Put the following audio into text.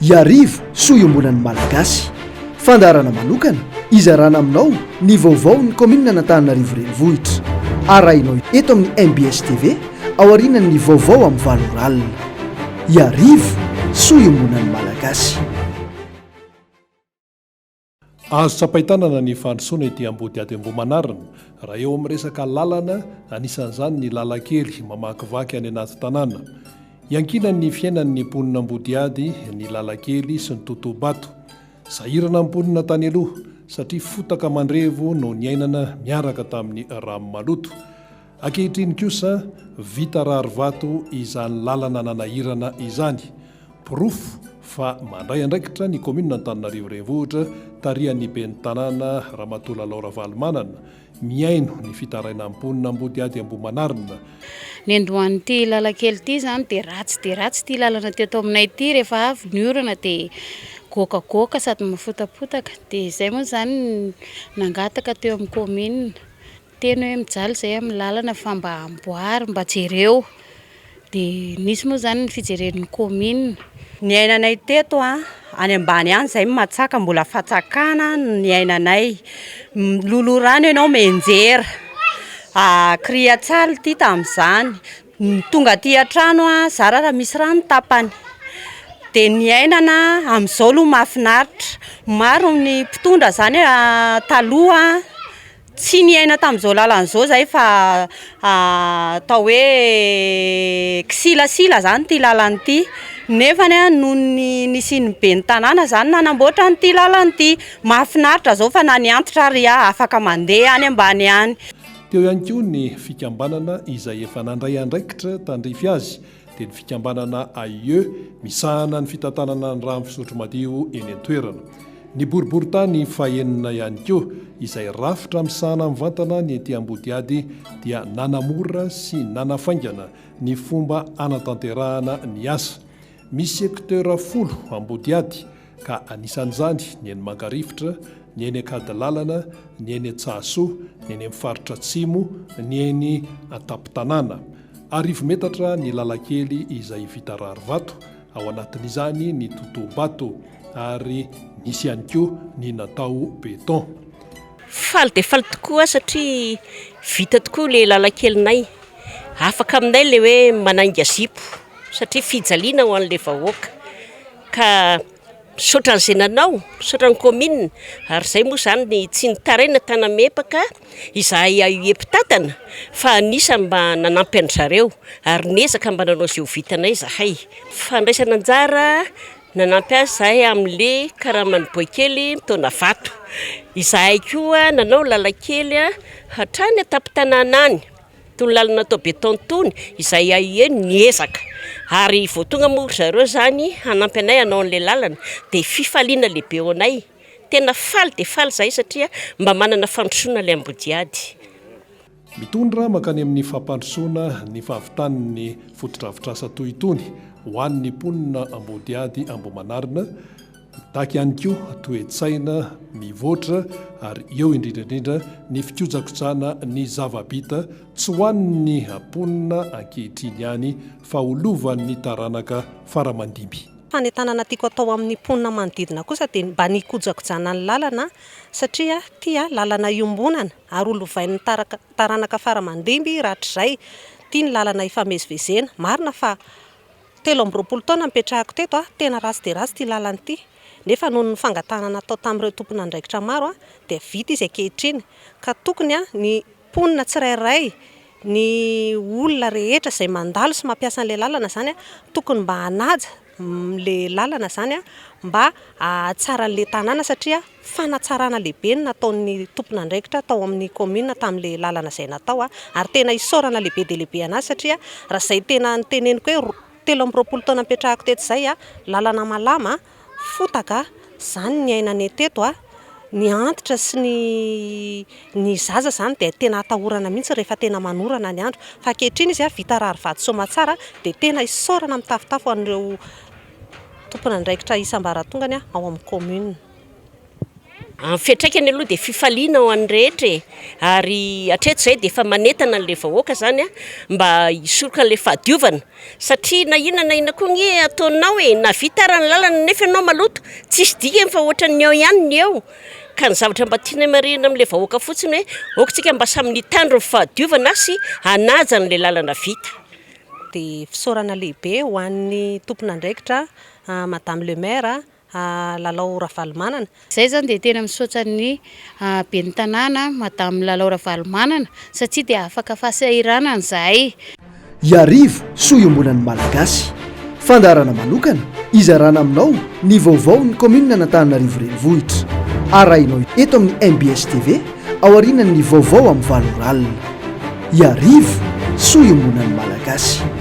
Iarivo soiombonan'ny malagasy fandarana manokana izarana aminao ny vaovao ny kominina n'Antananarivo renivohitra arahinao eto amin'ny MBS TV ao aorian'ny vaovao amin'ny valoralina. Iarivo soiombonan'ny malagasy. Azo tsapaitanana ny fandrosoana ety Ambodiady Ambohimanarina raha eo amin'ny resaka lalana, anisan'izany ny lalankely mamakivaky any anaty tanàna. Iankina ny fiainan'ny mponina Ambodiady ny lalankely sy ny totoabato. Sahirana mponina tany aloha satria fotaka mandrevo no niainana miaraka tamin'ny rano maloto. Ankehitriny kosa vita rarivato izany lalana nanahirana izany. Porofo fa mandray andraikitra ny kominina Antananarivo renivohitra tarihan'ny ben'ny tanàna Ramatoa Laura Valomanana miaino ny fitaraina mponina Ambodiady Ambohimanarina. Ny androan'ity lalankely ity zany dia ratsy ity lalana teto aminay ity rehefa avy ny orana dia gokagoka sady mafotapotaka dia izay moa zany nangataka teo amin'ny kominina teny hoe mijaly izay amin'ny lalana fa mba amboary mba jereo dia nisy moa zany ny fijeren'ny kominina. Ny ainanay teto any ambany any izay matsaka mbola fatsakana ny ainanay. Lolo rano ianao menjera kriatsaly ity tamin'izany tonga aty an-trano zara raha misy rano tapany dia ny ainana amin'izao aloha mahafinaritra. Maro ny mpitondra zany taloha tsy niaina tamin'izao lalan'izao zay fa atao hoe kisilasila zany ity lalana ity. Nefany noho ny nisian'ny ben'ny tanàna zany nanamboatra n'ity lalana ity. Mahafinaritra zao fa na ny antitra ary afaka mandeha any ambany any. Teo ihany koa ny fikambanana izay efa nandray andraikitra tandrify azy dia ny fikambanana AIE misahana ny fitantanana ny rano fisotro madio eny an-toerana. Ny boriboritany fahenina ihany koa izay rafitra misahana mivantana ny ety Ambodiady dia nanamora sy nanafaingana ny fomba anatanterahana ny asa. Misy sekitera 10 Ambodiady ka anisan'izany ny eny Mangarifitra, ny eny Akadilalana, ny eny Tsahasoa, ny eny Faritra Atsimo, ny eny Atapitanàna. Arivo metatra ny lalankely izay vita rarivato, ao anatin'izany ny totoabato ary nisy ihany koa ny natao beton. Faly dia faly tokoa satria vita tokoa ilay lalankelinay. Afaka aminay ilay hoe manainga zipo satria fijaliana ho an'ilay vahoaka. Ka misaotra an'izay nanao, misaotra ny kominina ary izay moa zany ny tsy nitaraina tanamepaka izahay epitantana fa anisany mba nanampy an-zareo ary nezaka mba nanao izay ho vitanay izahay. Fandraisana anjara nanampy azy izahay amin'ilay karamany boikely mitaona vato. Izahay koa nanao lalankely hatrany Atapitanàna any. Tony lalana atao beton tony izay AIE niezaka ary vao tonga moa zareo zany hanampy anay hanao an'ilay lalana dia fifaliana lehibe ao anay. Tena faly dia faly izay satria mba manana fandrosoana ilay Ambodiady. Mitondra makany amin'ny fampandrosoana ny fahavitan'ny fotodrafitrasa toy itony ho an'ny mponina Ambodiady Ambohimanarina. Taky ihany koa toe-tsaina mivoatra ary eo indrindrandrindra ny fikojakojana ny zavabita tsy ho an'ny mponina ankehitriny ihany fa olovan'ny taranaka faramandimby. Fanentanana tiako atao amin'ny mponina manodidina kosa dia mba nikojakojana ny lalana satria tia lalana iombonana ary olovain'ny taranaka faramandimby rahatr'izay tia ny lalana ifamezivezena. Marina fa 20 taona mipetrahako teto tena ratsy dia ratsy ity lalana ity. Nefa noho ny fangatanana atao tamin'ireo tompona andraikitra maro dia vita izy ankehitriny ka tokony ny mponina tsirairay ny olona rehetra izay mandalo sy mampiasa an'ilay lalana zany tokony mba hanaja le lalana zany mba tsara an'ilay tanàna satria fanatsarana lehibe ny nataon'ny tompona andraikitra tao amin'ny kominina tamin'ilay lalana izay natao ary tena isaorana lehibe dia lehibe anazy satria raha izay tena niteneniko hoe 20 taona mipetrahako teto izay lalana malama fotaka zany ny ainanay teto ny antitra sy ny zaza zany dia tena atahorana mihitsy rehefa tena manorana ny andro fa ankehitriny izy vita rarivato soamantsara dia tena isaorana mitafotafo an'ireo tompona andraikitra isam-baratongany ao amin'ny kominina. Fiatraikany aloha dia fifaliana ho an'ny rehetra e. Ary hatreto izay dia efa manentana an'ilay vahoaka zany a mba hisoroka an'ilay fahadiovana satria na inona na inona koa ny ataonao e na vita ara ny lalana nefa ianao maloto tsisy dikany fa ohatran'ny eo ihany ny eo ka ny zavatra mba tiana marina amin'ilay vahoaka fotsiny hoe okantsika mba samy nitandro ny fahadiovana sy hanaja an'ilay lalana vita. Dia fisaorana lehibe ho an'ny tompon'andraikitra Madame le maire Lalao Ravalomanana. Izay zany dia tena misaotra ny ben'ny tanàna Madame Lalao Ravalomanana satria dia afaka fahasahiranana izahay. Iarivo soiombonan'ny malagasy fandarana manokana izarana aminao ny vaovao ny commune n'Antananarivo renivohitra arahinao eto amin'ny MBS TV ao aorian'ny vaovao amin'ny valoralina. Iarivo soiombonan'ny malagasy.